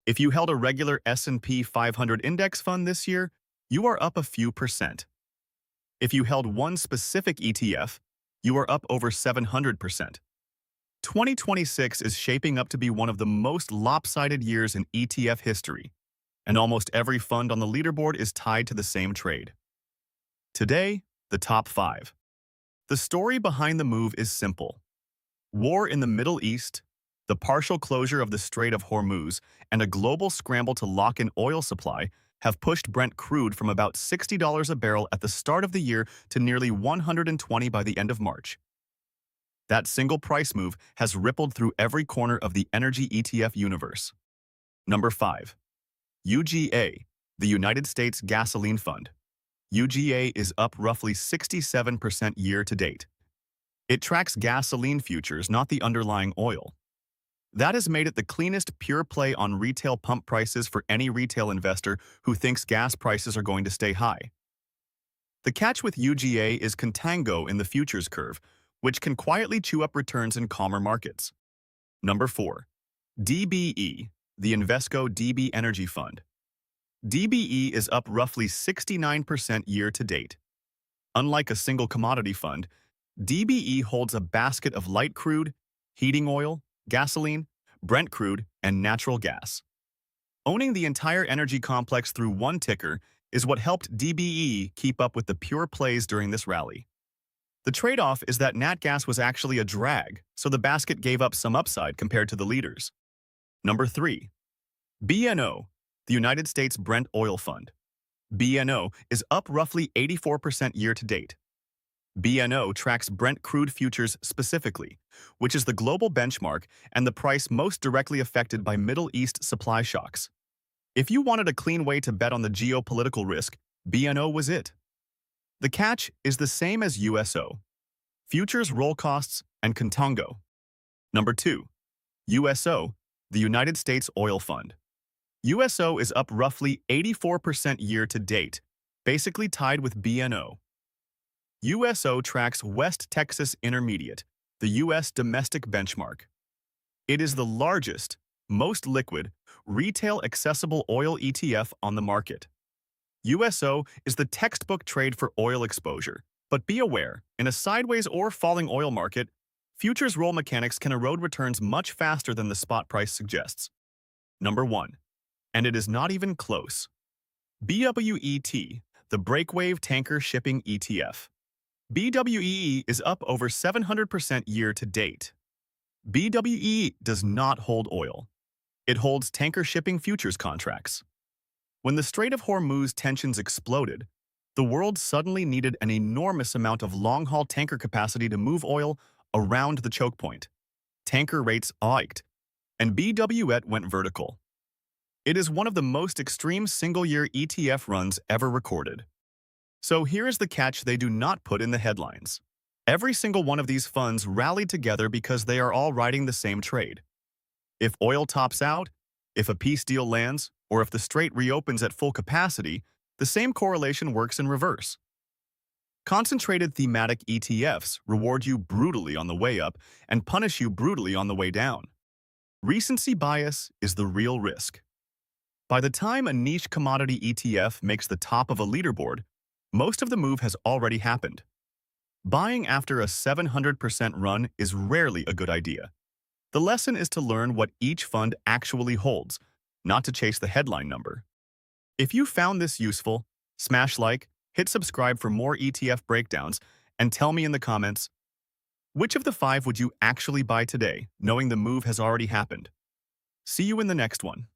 If you held a regular S&P 500 index fund this year, you are up a few percent. If you held one specific ETF, you are up over 700%. 2026 is shaping up to be one of the most lopsided years in ETF history, and almost every fund on the leaderboard is tied to the same trade. Today, the top 5. The story behind the move is simple. War in the Middle East, the partial closure of the Strait of Hormuz, and a global scramble to lock in oil supply have pushed Brent crude from about $60 a barrel at the start of the year to nearly $120 by the end of March. That single price move has rippled through every corner of the energy ETF universe. Number 5. UGA, the United States Gasoline Fund. UGA is up roughly 67% year to date. It tracks gasoline futures, not the underlying oil. That has made it the cleanest pure play on retail pump prices for any retail investor who thinks gas prices are going to stay high. The catch with UGA is contango in the futures curve, which can quietly chew up returns in calmer markets. Number 4. DBE, the Invesco DB Energy Fund. DBE is up roughly 69% year to date. Unlike a single commodity fund, DBE holds a basket of light crude, heating oil, gasoline, Brent crude, and natural gas. Owning the entire energy complex through one ticker is what helped DBE keep up with the pure plays during this rally. The trade-off is that nat gas was actually a drag, so the basket gave up some upside compared to the leaders. Number 3. BNO, the United States Brent Oil Fund. BNO is up roughly 84% year to date. BNO tracks Brent crude futures specifically, which is the global benchmark and the price most directly affected by Middle East supply shocks. If you wanted a clean way to bet on the geopolitical risk, BNO was it. The catch is the same as USO: futures roll costs and contango. Number 2. USO, the United States Oil Fund. USO is up roughly 84% year to date, basically tied with BNO. USO tracks West Texas Intermediate, the U.S. domestic benchmark. It is the largest, most liquid, retail-accessible oil ETF on the market. USO is the textbook trade for oil exposure, but be aware, in a sideways or falling oil market, futures roll mechanics can erode returns much faster than the spot price suggests. Number 1. And it is not even close. BWET, the Breakwave Tanker Shipping ETF. BWET is up over 700% year to date. BWET does not hold oil. It holds tanker shipping futures contracts. When the Strait of Hormuz tensions exploded, the world suddenly needed an enormous amount of long-haul tanker capacity to move oil around the choke point. Tanker rates spiked, and BWET went vertical. It is one of the most extreme single-year ETF runs ever recorded. So here is the catch they do not put in the headlines. Every single one of these funds rallied together because they are all riding the same trade. If oil tops out, if a peace deal lands, or if the strait reopens at full capacity, the same correlation works in reverse. Concentrated thematic ETFs reward you brutally on the way up and punish you brutally on the way down. Recency bias is the real risk. By the time a niche commodity ETF makes the top of a leaderboard, most of the move has already happened. Buying after a 700% run is rarely a good idea. The lesson is to learn what each fund actually holds, not to chase the headline number. If you found this useful, smash like, hit subscribe for more ETF breakdowns, and tell me in the comments, which of the 5 would you actually buy today, knowing the move has already happened? See you in the next one.